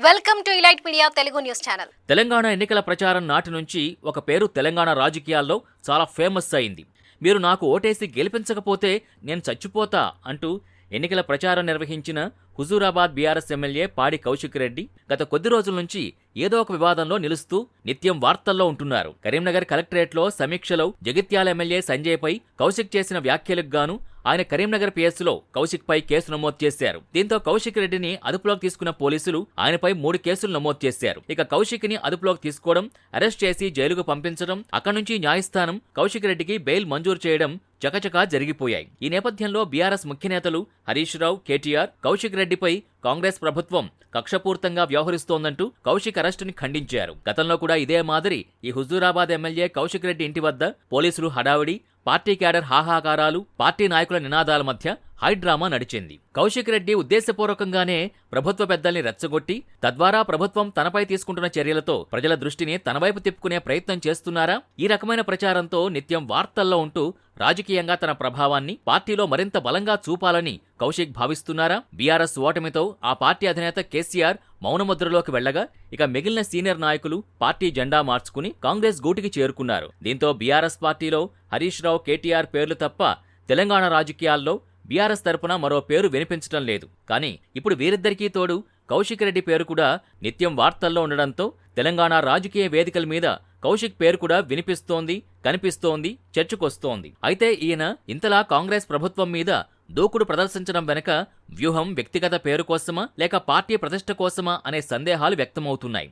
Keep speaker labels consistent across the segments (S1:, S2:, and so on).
S1: Welcome to elite media Telugu news channel.
S2: Telangana ఎన్నికల ప్రచారం నాటి నుంచి ఒక పేరు తెలంగాణ రాజకీయాల్లో చాలా ఫేమస్ అయింది. మీరు నాకు ఓటేసి గెలిపించకపోతే నేను చచ్చిపోతా అంటూ ఎన్నికల ప్రచారం నిర్వహించిన హుజూరాబాద్ బీఆర్ఎస్ ఎమ్మెల్యే పాడి కౌశిక్ రెడ్డి గత కొద్ది రోజుల నుంచి ఏదో ఒక వివాదంలో నిలుస్తూ నిత్యం వార్తల్లో ఉంటున్నారు. కరీంనగర్ కలెక్టరేట్లో సమీక్షలో జగిత్యాల ఎమ్మెల్యే సంజయ్ పై కౌశిక్ చేసిన వ్యాఖ్యలకు గాను ఆయన కరీంనగర్ పిఎస్లో కౌశిక్ పై కేసు నమోదు చేశారు. దీంతో కౌశిక్ రెడ్డిని అదుపులోకి తీసుకున్న పోలీసులు ఆయనపై 3 కేసులు నమోదు చేశారు. ఇక కౌశిక్ ని అదుపులోకి తీసుకోవడం, అరెస్ట్ చేసి జైలుకు పంపించడం, అక్కడి నుంచి న్యాయస్థానం కౌశిక్ రెడ్డికి బెయిల్ మంజూరు చేయడం చకచకా జరిగిపోయాయి. ఈ నేపథ్యంలో బీఆర్ఎస్ ముఖ్య నేతలు హరీష్ రావు, కేటీఆర్ కౌశిక్ రెడ్డిపై కాంగ్రెస్ ప్రభుత్వం కక్షపూర్తంగా వ్యవహరిస్తోందంటూ కౌశిక్ అరెస్టుని ఖండించారు. గతంలో కూడా ఇదే మాదిరి ఈ హుజూరాబాద్ ఎమ్మెల్యే కౌశిక్ రెడ్డి ఇంటి వద్ద పోలీసులు హడావిడి, పార్టీ క్యాడర్ హాహాకారాలు, పార్టీ నాయకుల నినాదాల మధ్య హైడ్రామా నడిచింది. కౌశిక్ రెడ్డి ఉద్దేశపూర్వకంగానే ప్రభుత్వ పెద్దల్ని రెచ్చగొట్టి తద్వారా ప్రభుత్వం తనపై తీసుకుంటున్న చర్యలతో ప్రజల దృష్టిని తన వైపు తిప్పుకునే ప్రయత్నం చేస్తున్నారా? ఈ రకమైన ప్రచారంతో నిత్యం వార్తల్లో ఉంటూ రాజకీయంగా తన ప్రభావాన్ని పార్టీలో మరింత బలంగా చూపాలని కౌశిక్ భావిస్తున్నారా? బీఆర్ఎస్ ఓటమితో ఆ పార్టీ అధినేత కేసీఆర్ మౌనముద్రలోకి వెళ్లగా ఇక మిగిలిన సీనియర్ నాయకులు పార్టీ జెండా మార్చుకుని కాంగ్రెస్ గూటికి చేరుకున్నారు. దీంతో బీఆర్ఎస్ పార్టీలో హరీష్ రావు, కేటీఆర్ పేర్లు తప్ప తెలంగాణ రాజకీయాల్లో బీఆర్ఎస్ తరపున మరో పేరు వినిపించడం లేదు. కానీ ఇప్పుడు వీరిద్దరికీ తోడు కౌశిక్ రెడ్డి పేరు కూడా నిత్యం వార్తల్లో ఉండడంతో తెలంగాణ రాజకీయ వేదికల మీద కౌశిక్ పేరు కూడా వినిపిస్తోంది, కనిపిస్తోంది, చర్చకొస్తోంది. అయితే ఈయన ఇంతలా కాంగ్రెస్ ప్రభుత్వం మీద దూకుడు ప్రదర్శించడం వెనక వ్యూహం వ్యక్తిగత పేరు కోసమా లేక పార్టీ ప్రతిష్ట కోసమా అనే సందేహాలు వ్యక్తమవుతున్నాయి.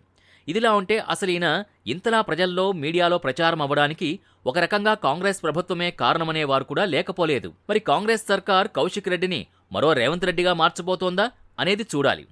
S2: ఇదిలా ఉంటే అసలు ఈయన ఇంతలా ప్రజల్లో, మీడియాలో ప్రచారం అవ్వడానికి ఒక రకంగా కాంగ్రెస్ ప్రభుత్వమే కారణమనే వారు కూడా లేకపోలేదు. మరి కాంగ్రెస్ సర్కార్ కౌశిక్ రెడ్డిని మరో రేవంత్ రెడ్డిగా మార్చబోతోందా అనేది చూడాలి.